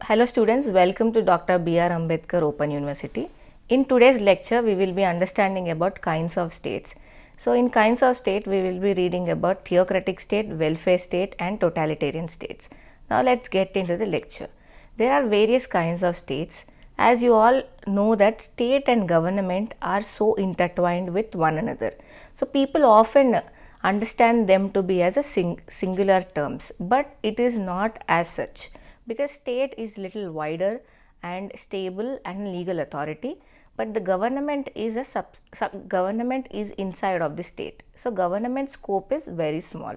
Hello students, welcome to Dr. B.R. Ambedkar Open University. In today's lecture, we will be understanding about kinds of states. So in kinds of state, we will be reading about theocratic state, welfare state and totalitarian states. Now let's get into the lecture. There are various kinds of states. As you all know that state and government are so intertwined with one another. So people often understand them to be as a singular terms, but it is not as such, because state is little wider and stable and legal authority, but the government is a government is inside of the state. So government scope is very small.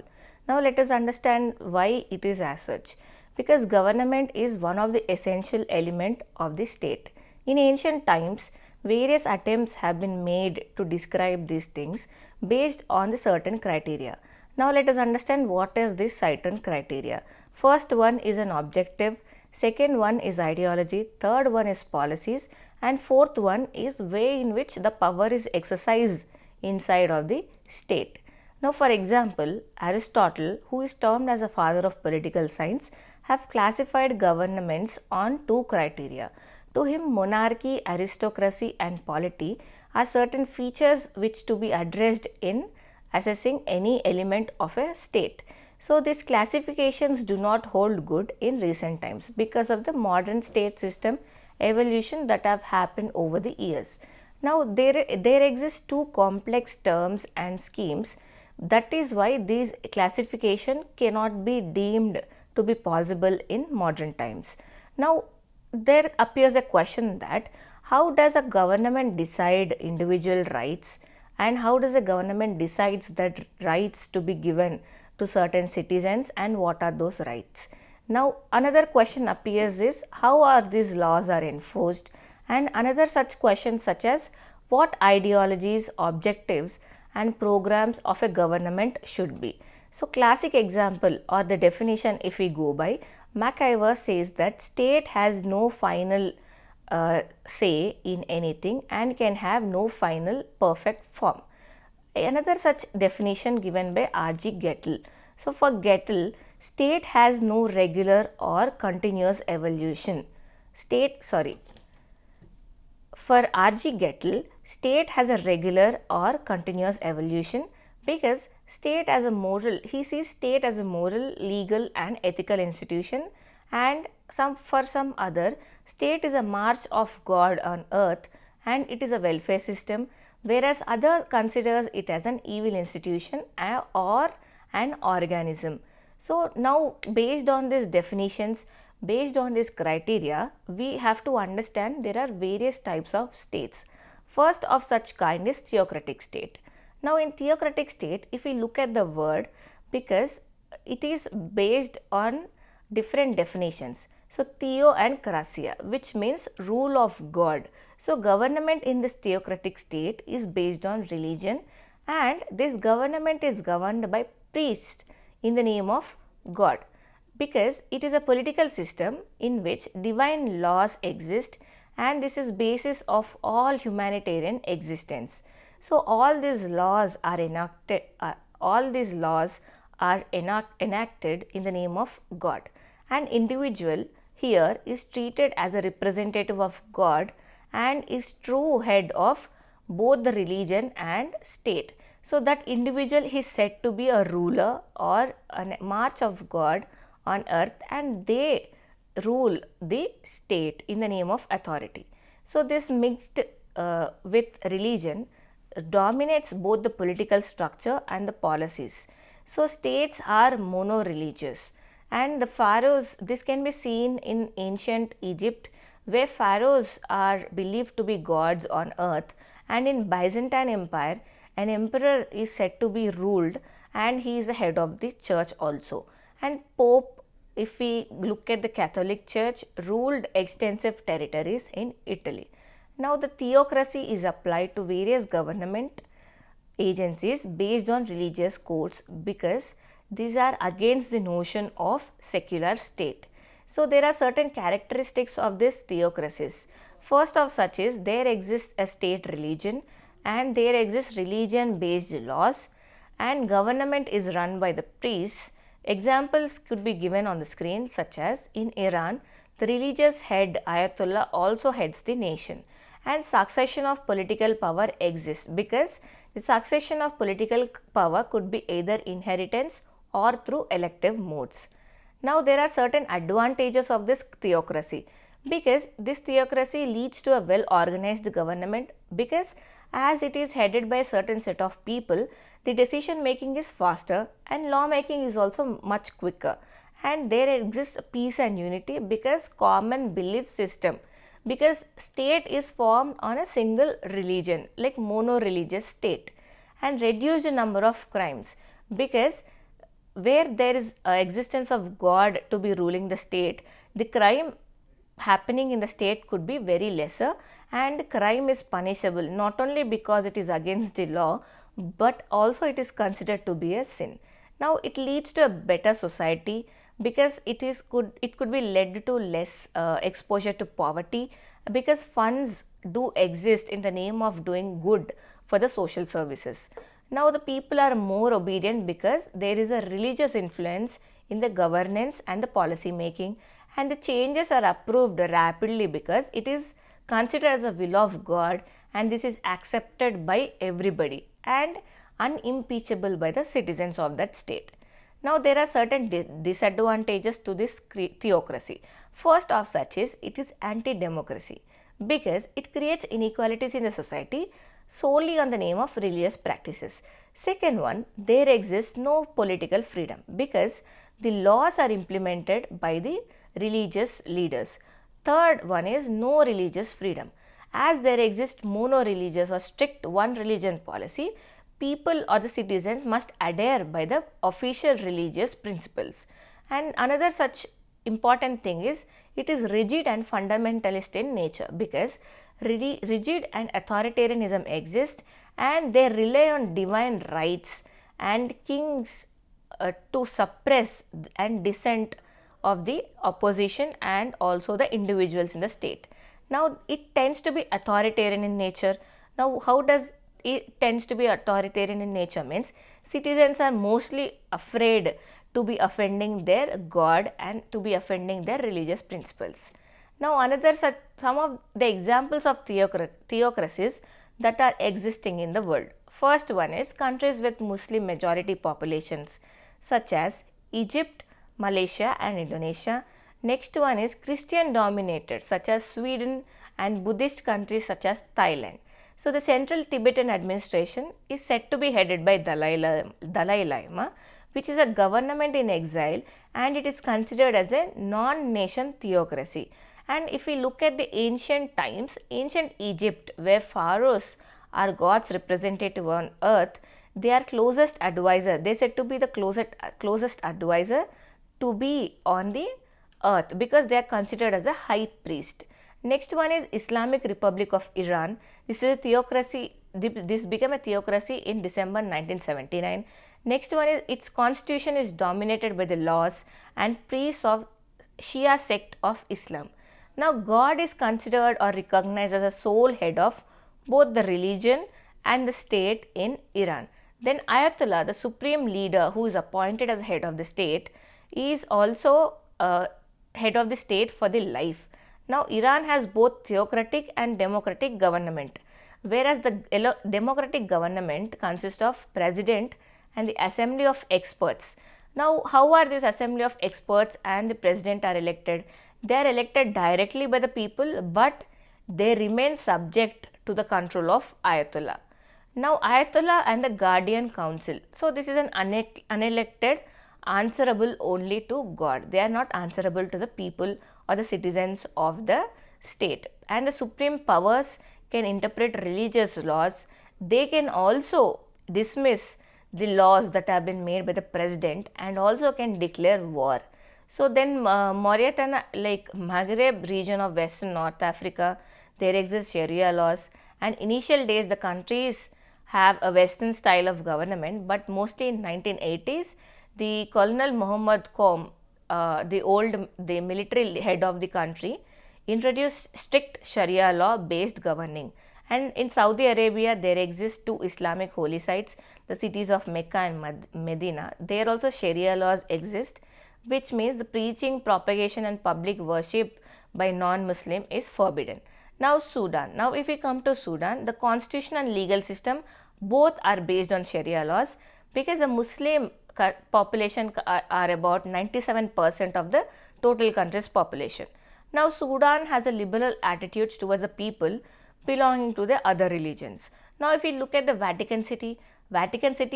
Now let us understand why it is as such. Because government is one of the essential element of the state. In ancient times, various attempts have been made to describe these things based on the certain criteria. Now let us understand what is this certain criteria. First one is an objective, second one is ideology, third one is policies, and fourth one is way in which the power is exercised inside of the state. Now for example, Aristotle, who is termed as a father of political science, have classified governments on two criteria. To him, monarchy, aristocracy and polity are certain features which to be addressed in assessing any element of a state. So these classifications do not hold good in recent times because of the modern state system evolution that have happened over the years. Now there exist two complex terms and schemes. That is why these classification cannot be deemed to be possible in modern times. Now there appears a question that how does a government decide individual rights, and how does a government decides that rights to be given to certain citizens, and what are those rights? Now another question appears is how are these laws are enforced, and another such question such as what ideologies, objectives and programs of a government should be. So classic example or the definition if we go by, MacIver says that state has no final say in anything and can have no final perfect form. Another such definition given by R.G. Gettle. So for Gettle, state has no regular or continuous evolution. For R.G. Gettle, state has a regular or continuous evolution because state as a moral, he sees state as a moral, legal and ethical institution, and for some other, state is a march of God on earth and it is a welfare system, whereas other considers it as an evil institution or an organism. So now based on these definitions, based on this criteria, we have to understand there are various types of states. First of such kind is theocratic state. Now in theocratic state, if we look at the word, because it is based on different definitions. So theo and krasia, which means rule of God. So government in this theocratic state is based on religion, and this government is governed by priests in the name of God, because it is a political system in which divine laws exist, and this is basis of all humanitarian existence. So all these laws are enacted. Enacted in the name of God. An individual here is treated as a representative of God and is true head of both the religion and state. So that individual is said to be a ruler or a march of God on earth, and they rule the state in the name of authority. So this mixed with religion dominates both the political structure and the policies. So states are mono-religious, and the pharaohs, this can be seen in ancient Egypt, where pharaohs are believed to be gods on earth, and in Byzantine Empire an emperor is said to be ruled and he is the head of the church also. And Pope, if we look at the Catholic Church, ruled extensive territories in Italy. Now the theocracy is applied to various government agencies based on religious codes, because these are against the notion of secular state. So there are certain characteristics of this theocracies. First of such is there exists a state religion, and there exists religion based laws, and government is run by the priests. Examples could be given on the screen, such as in Iran, the religious head Ayatollah also heads the nation, and succession of political power exists because the succession of political power could be either inheritance or through elective modes. Now there are certain advantages of this theocracy because this theocracy leads to a well organized government, because as it is headed by a certain set of people, the decision making is faster and law making is also much quicker, and there exists peace and unity because common belief system, because state is formed on a single religion like mono-religious state, and reduced number of crimes because where there is existence of God to be ruling the state, the crime happening in the state could be very lesser, and crime is punishable not only because it is against the law but also it is considered to be a sin. Now it leads to a better society because it could be led to less exposure to poverty, because funds do exist in the name of doing good for the social services. Now the people are more obedient because there is a religious influence in the governance and the policy making, and the changes are approved rapidly because it is considered as a will of God, and this is accepted by everybody and unimpeachable by the citizens of that state. Now there are certain disadvantages to this theocracy. First of such is it is anti-democracy because it creates inequalities in the society solely on the name of religious practices. Second one, there exists no political freedom because the laws are implemented by the religious leaders. Third one is no religious freedom. As there exists mono-religious or strict one religion policy, people or the citizens must adhere by the official religious principles. And another such important thing is it is rigid and fundamentalist in nature because rigid and authoritarianism exist, and they rely on divine rights and kings to suppress and dissent of the opposition and also the individuals in the state. Now it tends to be authoritarian in nature. Now how does it tends to be authoritarian in nature means citizens are mostly afraid to be offending their God and to be offending their religious principles. Now some of the examples of theocracies that are existing in the world. First one is countries with Muslim majority populations such as Egypt, Malaysia and Indonesia. Next one is Christian dominated such as Sweden, and Buddhist countries such as Thailand. So the central Tibetan administration is said to be headed by Dalai Lama, which is a government in exile, and it is considered as a non-nation theocracy. And if we look at the ancient times, ancient Egypt, where pharaohs are God's representative on earth, they are closest advisor. They said to be the closest advisor to be on the earth because they are considered as a high priest. Next one is Islamic Republic of Iran. This is a theocracy. This became a theocracy in December 1979. Next one is its constitution is dominated by the laws and priests of Shia sect of Islam. Now God is considered or recognized as a sole head of both the religion and the state in Iran. Then Ayatollah, the supreme leader who is appointed as head of the state, is also head of the state for the life. Now Iran has both theocratic and democratic government, whereas the democratic government consists of president and the assembly of experts. Now how are this assembly of experts and the president are elected? They are elected directly by the people, but they remain subject to the control of Ayatollah. Now Ayatollah and the Guardian Council. So this is an unelected, answerable only to God. They are not answerable to the people or the citizens of the state. And the supreme powers can interpret religious laws. They can also dismiss the laws that have been made by the president and also can declare war. So then Mauritania, like Maghreb region of Western North Africa, there exist Sharia laws, and initial days the countries have a Western style of government, but mostly in 1980s, the Colonel Muhammad Qom, the military head of the country, introduced strict Sharia law based governing. And in Saudi Arabia, there exist two Islamic holy sites, the cities of Mecca and Medina. There also Sharia laws exist, which means the preaching, propagation and public worship by non-Muslim is forbidden. Now Sudan. Now if we come to Sudan, the constitution and legal system both are based on Sharia laws, because the Muslim population are about 97% of the total country's population. Now Sudan has a liberal attitudes towards the people belonging to the other religions. Now if we look at the Vatican City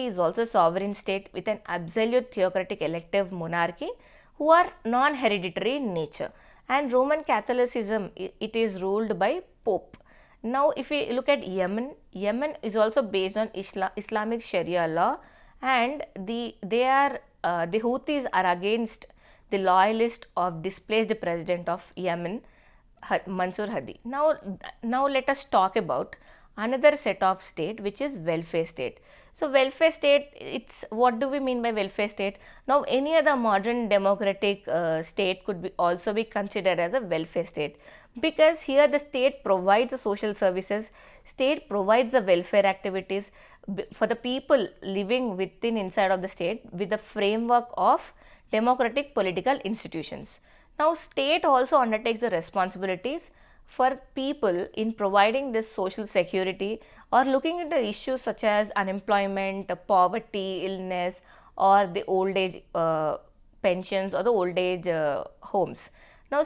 is also a sovereign state with an absolute theocratic elective monarchy who are non-hereditary in nature, and Roman Catholicism, it is ruled by Pope. Now if we look at Yemen is also based on Islamic Sharia law, and the Houthis are against the loyalist of displaced president of Yemen, Mansour Hadi. Now let us talk about another set of state, which is welfare state. So welfare state, it's, what do we mean by welfare state? Now any other modern democratic state could also be considered as a welfare state, because here the state provides the social services, state provides the welfare activities for the people living inside of the state with the framework of democratic political institutions. Now state also undertakes the responsibilities for people in providing this social security or looking into issues such as unemployment, poverty, illness, or the old age pensions or the old age homes. Now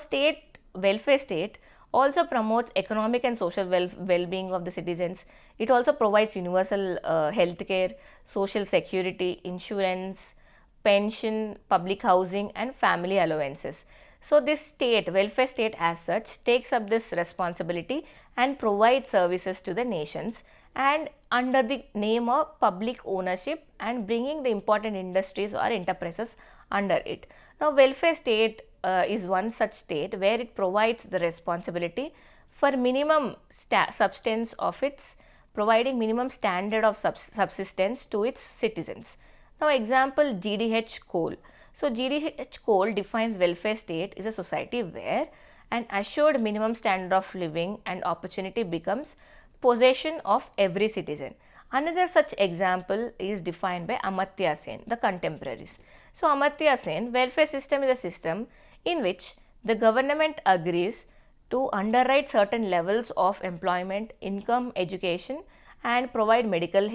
welfare state also promotes economic and social well-being of the citizens. It also provides universal health care, social security, insurance, pension, public housing, and family allowances. So this welfare state as such, takes up this responsibility and provides services to the nations, and under the name of public ownership, and bringing the important industries or enterprises under it. Now welfare state is one such state where it provides the responsibility for minimum substance of its, providing minimum standard of subsistence to its citizens. Now example, GDH coal. So GDH coal defines welfare state is a society where an assured minimum standard of living and opportunity becomes possession of every citizen. Another such example is defined by Amartya Sen, the contemporaries. So Amartya Sen, welfare system is a system in which the government agrees to underwrite certain levels of employment, income, education, and provide medical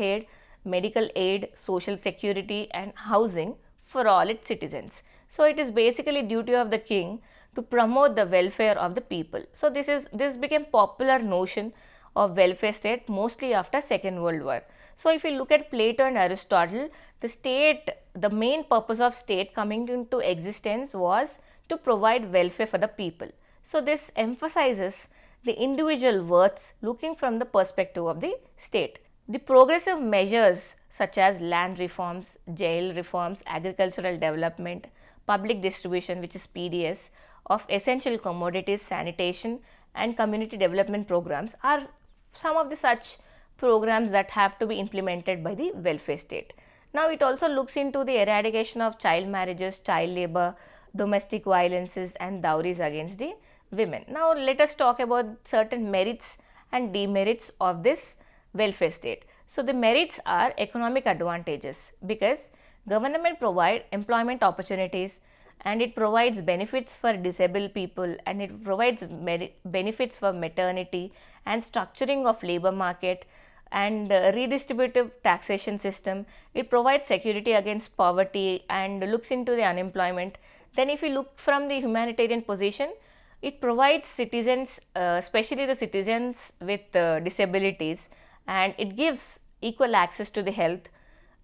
aid, social security, and housing for all its citizens. So it is basically duty of the king to promote the welfare of the people. So this became popular notion of welfare state mostly after Second World War. So if you look at Plato and Aristotle, the main purpose of state coming into existence was to provide welfare for the people. So this emphasizes the individual worth looking from the perspective of the state. The progressive measures such as land reforms, jail reforms, agricultural development, public distribution, which is PDS, of essential commodities, sanitation, and community development programs are some of the such programs that have to be implemented by the welfare state. Now it also looks into the eradication of child marriages, child labor, domestic violences, and dowries against the women. Now let us talk about certain merits and demerits of this welfare state. So the merits are economic advantages, because government provide employment opportunities, and it provides benefits for disabled people, and it provides benefits for maternity and structuring of labor market, and redistributive taxation system. It provides security against poverty and looks into the unemployment. Then if you look from the humanitarian position, it provides citizens, especially the citizens with disabilities, and it gives equal access to the health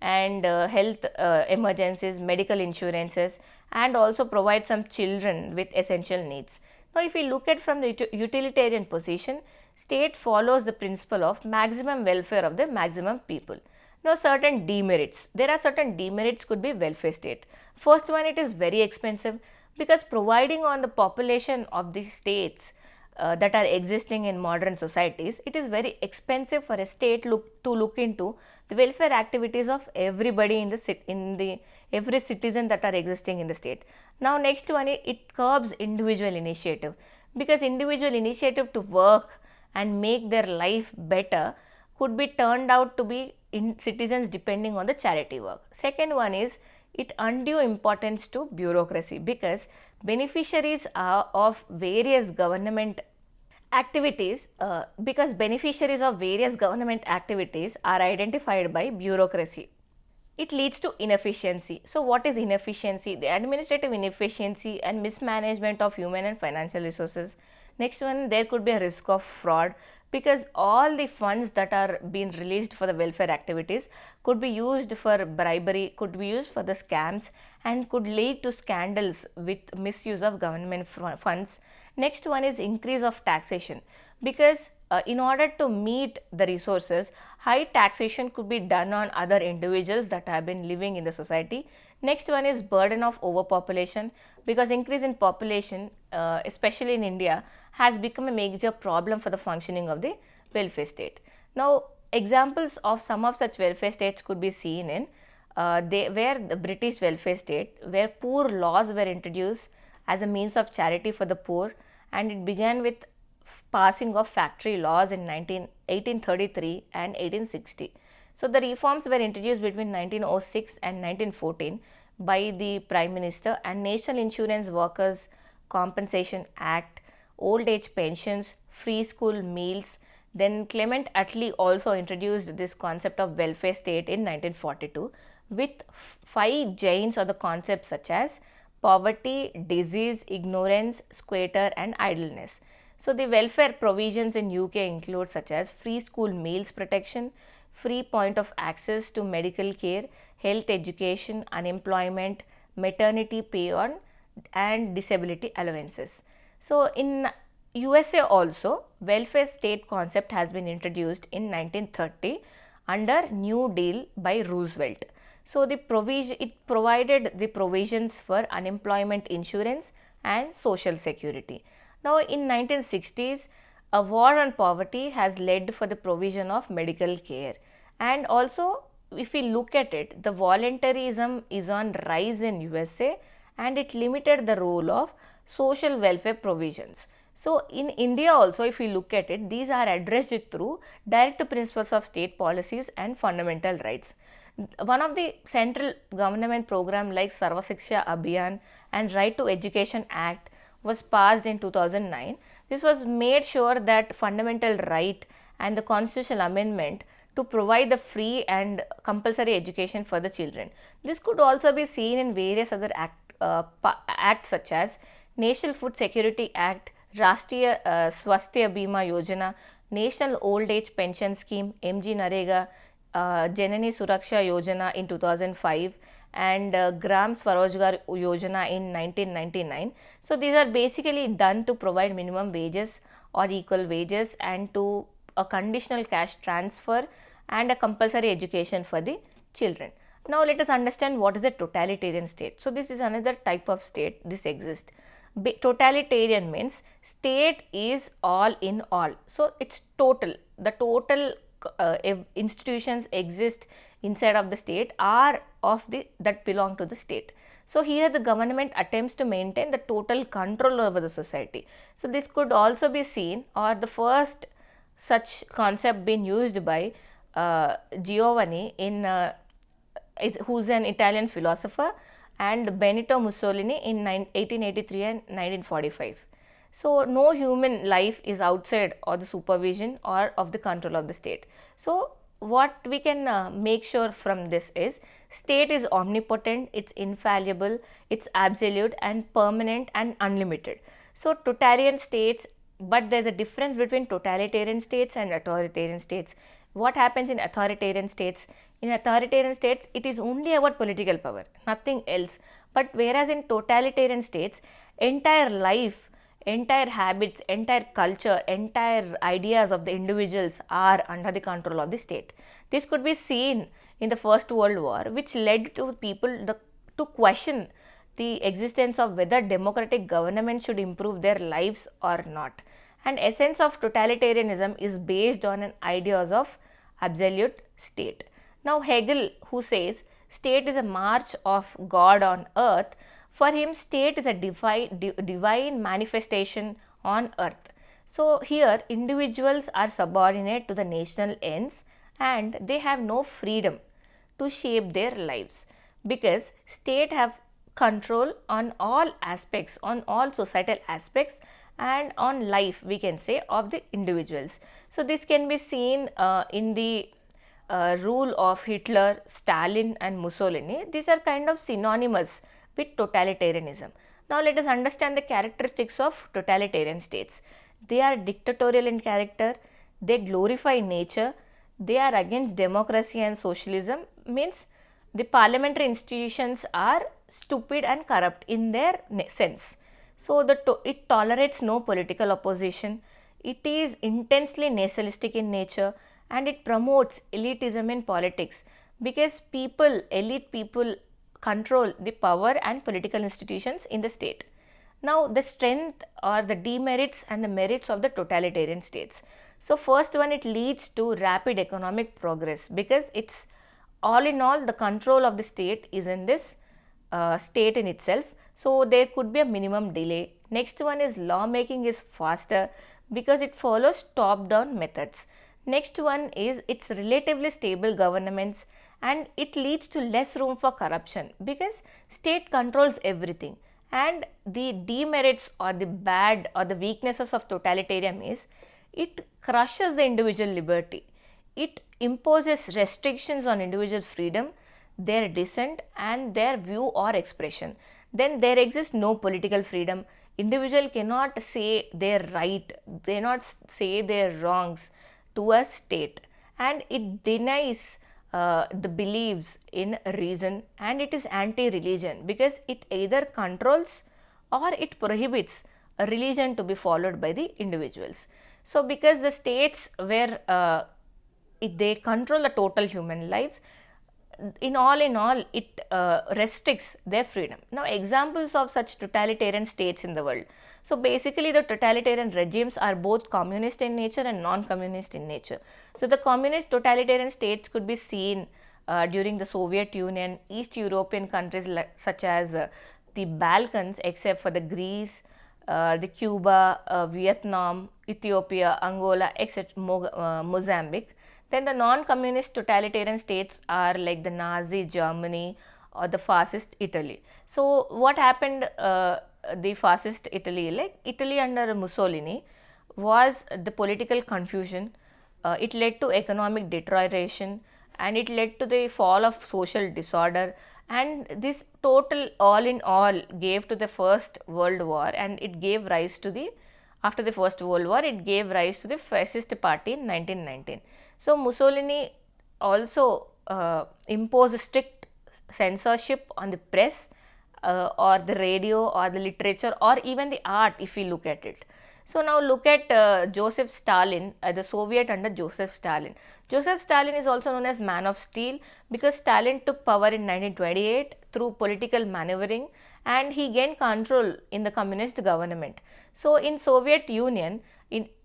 and health emergencies, medical insurances, and also provides some children with essential needs. Now if we look at from the utilitarian position, state follows the principle of maximum welfare of the maximum people. Now certain demerits, there are certain demerits could be welfare state. First one, it is very expensive, because providing on the population of the states that are existing in modern societies, it is very expensive for a state to look into the welfare activities of everybody every citizen that are existing in the state. Now next one, it curbs individual initiative, because individual initiative to work and make their life better could be turned out to be citizens depending on the charity work. Second one is it undue importance to bureaucracy, because beneficiaries are of various government activities, because beneficiaries of various government activities are identified by bureaucracy. It leads to inefficiency. So, what is inefficiency? The administrative inefficiency and mismanagement of human and financial resources. Next one, there could be a risk of fraud, because all the funds that are being released for the welfare activities could be used for bribery, could be used for the scams, and could lead to scandals with misuse of government funds. Next one is increase of taxation, because in order to meet the resources, high taxation could be done on other individuals that have been living in the society. Next one is burden of overpopulation, because increase in population, especially in India, has become a major problem for the functioning of the welfare state. Now, examples of some of such welfare states could be seen in where the British welfare state, where poor laws were introduced as a means of charity for the poor, and it began with passing of factory laws in 1833 and 1860. So, the reforms were introduced between 1906 and 1914 by the Prime Minister, and National Insurance Workers Compensation Act, old age pensions, free school meals. Then Clement Attlee also introduced this concept of welfare state in 1942 with 5 giants of the concepts such as poverty, disease, ignorance, squatter and idleness. So, the welfare provisions in UK include such as free school meals protection, free point of access to medical care, health education, unemployment, maternity pay on and disability allowances. So, in USA also, welfare state concept has been introduced in 1930 under New Deal by Roosevelt. So, it provided the provisions for unemployment insurance and social security. Now, in 1960s, a war on poverty has led for the provision of medical care, and also if we look at it, the voluntarism is on rise in USA and it limited the role of social welfare provisions. So, in India also, if we look at it, these are addressed through direct principles of state policies and fundamental rights. One of the central government program like Sarva Shiksha Abhiyan and Right to Education Act was passed in 2009. This was made sure that fundamental right and the constitutional amendment to provide the free and compulsory education for the children. This could also be seen in various other acts such as National Food Security Act, Rashtriya Swasthya Bima Yojana, National Old Age Pension Scheme, MG Narega, Janani Suraksha Yojana in 2005, and Gram Swarojgar Yojana in 1999. So, these are basically done to provide minimum wages or equal wages and to a conditional cash transfer and a compulsory education for the children. Now, let us understand what is a totalitarian state. So, this is another type of state this exists. Totalitarian means state is all in all. So, it's total, the total institutions exist inside of the state are of the that belong to the state. So, here the government attempts to maintain the total control over the society. So, this could also be seen, or the first such concept being used by Giovanni who's an Italian philosopher, and Benito Mussolini in 1883 and 1945. So, no human life is outside or the supervision or of the control of the state. So, what we can make sure from this is state is omnipotent, it's infallible, it's absolute and permanent and unlimited. So, totalitarian states, but there is a difference between totalitarian states and authoritarian states. What happens in authoritarian states? In authoritarian states, it is only about political power, nothing else. But whereas in totalitarian states, entire life, entire habits, entire culture, entire ideas of the individuals are under the control of the state. This could be seen in the First World War, which led to people to question the existence of whether democratic government should improve their lives or not. And essence of totalitarianism is based on an ideas of absolute state. Now, Hegel, who says state is a march of God on earth, for him state is a divine manifestation on earth. So, here individuals are subordinate to the national ends and they have no freedom to shape their lives, because state have control on all aspects, on all societal aspects and on life, we can say, of the individuals. So this can be seen in the rule of Hitler, Stalin and Mussolini. These are kind of synonymous with totalitarianism. Now let us understand the characteristics of totalitarian states. They are dictatorial in character, they glorify nature, they are against democracy and socialism, means the parliamentary institutions are stupid and corrupt in their sense. So it tolerates no political opposition, it is intensely nationalistic in nature, and it promotes elitism in politics, because elite people control the power and political institutions in the state. Now the strength or the demerits and the merits of the totalitarian states. So first one, it leads to rapid economic progress, because it's all in all the control of the state is in this state in itself. So there could be a minimum delay. Next one is lawmaking is faster, because it follows top down methods. Next one is it's relatively stable governments, and it leads to less room for corruption, because state controls everything. And the demerits or the bad or the weaknesses of totalitarian is it crushes the individual liberty, it imposes restrictions on individual freedom, their dissent and their view or expression. Then there exists no political freedom. Individual cannot say their right, they cannot say their wrongs to a state, and it denies the beliefs in reason, and it is anti-religion, because it either controls or it prohibits a religion to be followed by the individuals. So because the states where they control the total human lives, in all it restricts their freedom. Now examples of such totalitarian states in the world. So basically the totalitarian regimes are both communist in nature and non-communist in nature. So the communist totalitarian states could be seen during the Soviet Union, East European countries such as the Balkans, except for the Greece, the Cuba, Vietnam, Ethiopia, Angola, etc., Mozambique. Then the non-communist totalitarian states are like the Nazi Germany or the fascist Italy. So what happened, the fascist Italy, like Italy under Mussolini, was the political confusion. It led to economic deterioration, and it led to the fall of social disorder, and this total all in all gave to the First World War, and it gave rise to the, after the First World War, it gave rise to the fascist party in 1919. So Mussolini also imposed strict censorship on the press or the radio or the literature or even the art, if we look at it. So now look at Joseph Stalin, the Soviet under Joseph Stalin. Joseph Stalin is also known as man of steel, because Stalin took power in 1928 through political maneuvering, and he gained control in the communist government. So in Soviet Union,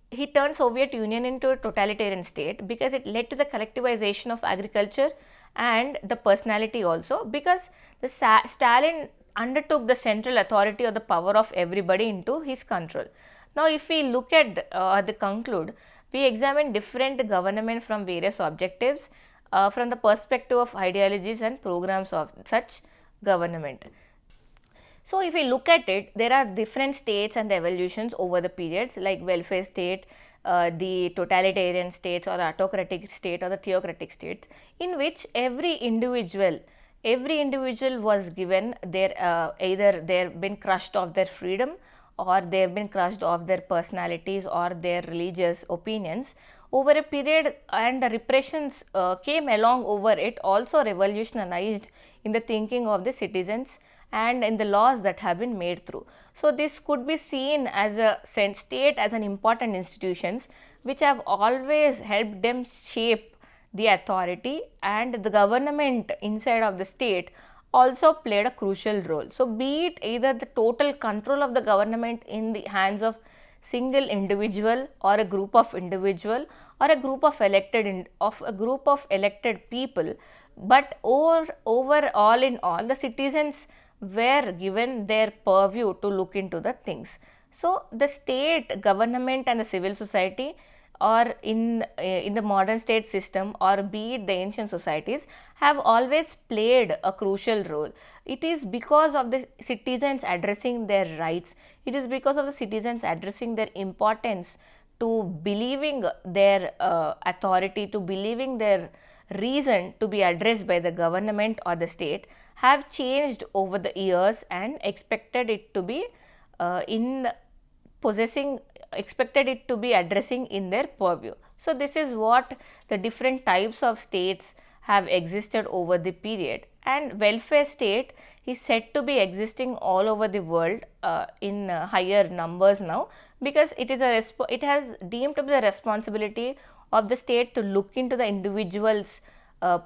he turned Soviet Union into a totalitarian state, because it led to the collectivization of agriculture and the personality also, because the Stalin undertook the central authority or the power of everybody into his control. Now if we look at the conclude, we examine different government from various objectives from the perspective of ideologies and programs of such government. So if we look at it, there are different states and the evolutions over the periods, like welfare state, the totalitarian states or the autocratic state or the theocratic states, in which every individual was given their either they have been crushed of their freedom, or they have been crushed of their personalities or their religious opinions over a period, and the repressions came along over it, also revolutionized in the thinking of the citizens and in the laws that have been made through. So this could be seen as a state as an important institutions which have always helped them shape the authority, and the government inside of the state also played a crucial role. So be it either the total control of the government in the hands of single individual or a group of individual or a group of elected people, but over all in all, the citizens were given their purview to look into the things. So the state, government and the civil society or in the modern state system, or be it the ancient societies, have always played a crucial role. It is because of the citizens addressing their rights, it is because of the citizens addressing their importance to believing their authority, to believing their reason to be addressed by the government or the state, have changed over the years and expected it to be in possessing expected it to be addressing in their purview. So, this is what the different types of states have existed over the period, and welfare state is said to be existing all over the world in higher numbers now, because it is it has deemed to be the responsibility of the state to look into the individual's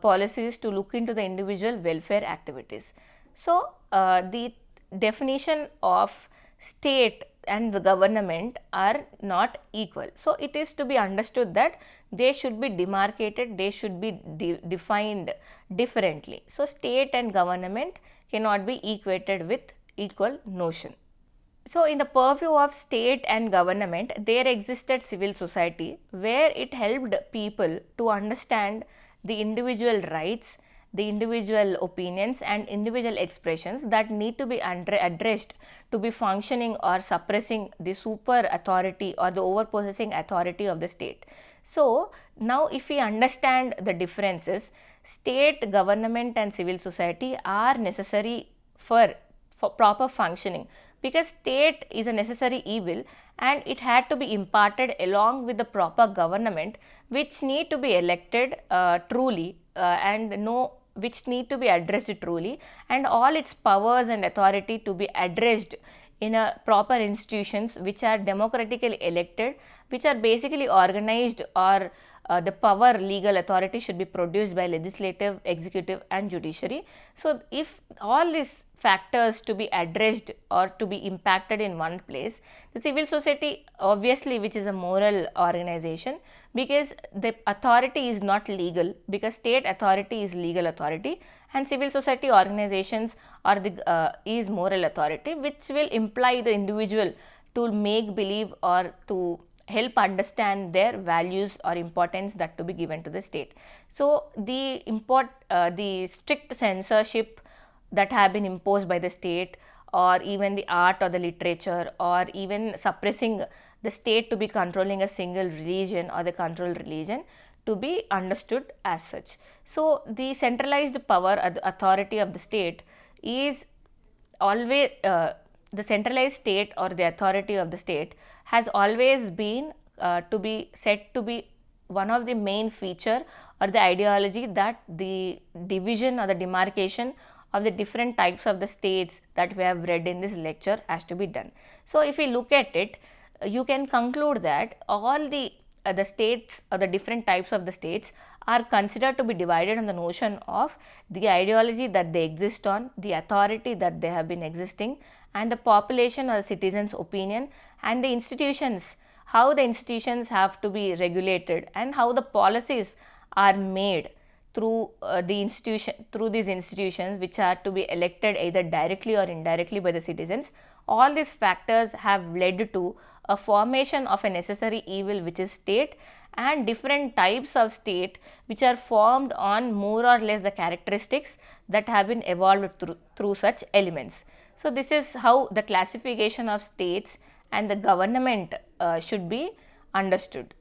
policies, to look into the individual welfare activities. So, the definition of state and the government are not equal. So, it is to be understood that they should be demarcated, they should be defined differently. So, state and government cannot be equated with equal notion. So, in the purview of state and government, there existed civil society, where it helped people to understand the individual rights, the individual opinions and individual expressions that need to be addressed to be functioning or suppressing the super authority or the overpossessing authority of the state. So, now if we understand the differences, state, government and civil society are necessary for proper functioning, because state is a necessary evil and it had to be imparted along with the proper government, which need to be elected truly and which need to be addressed truly, and all its powers and authority to be addressed in a proper institutions which are democratically elected, which are basically organized, or the power legal authority should be produced by legislative, executive and judiciary. So, if all these factors to be addressed or to be impacted in one place, the civil society obviously, which is a moral organization, because the authority is not legal, because state authority is legal authority and civil society organizations are the is moral authority, which will imply the individual to make believe or to help understand their values or importance that to be given to the state. So, the strict censorship that have been imposed by the state, or even the art or the literature, or even suppressing the state to be controlling a single religion or the controlled religion, to be understood as such. So, the centralized power or the authority of the state is always the centralized state or the authority of the state has always been to be said to be one of the main feature or the ideology that the division or the demarcation of the different types of the states that we have read in this lecture has to be done. So, if we look at it, you can conclude that all the states or the different types of the states are considered to be divided on the notion of the ideology that they exist on, the authority that they have been existing, and the population or citizens' opinion, and the institutions, how the institutions have to be regulated and how the policies are made through these institutions, which are to be elected either directly or indirectly by the citizens. All these factors have led to a formation of a necessary evil, which is state, and different types of state which are formed on more or less the characteristics that have been evolved through such elements. So, this is how the classification of states and the government should be understood.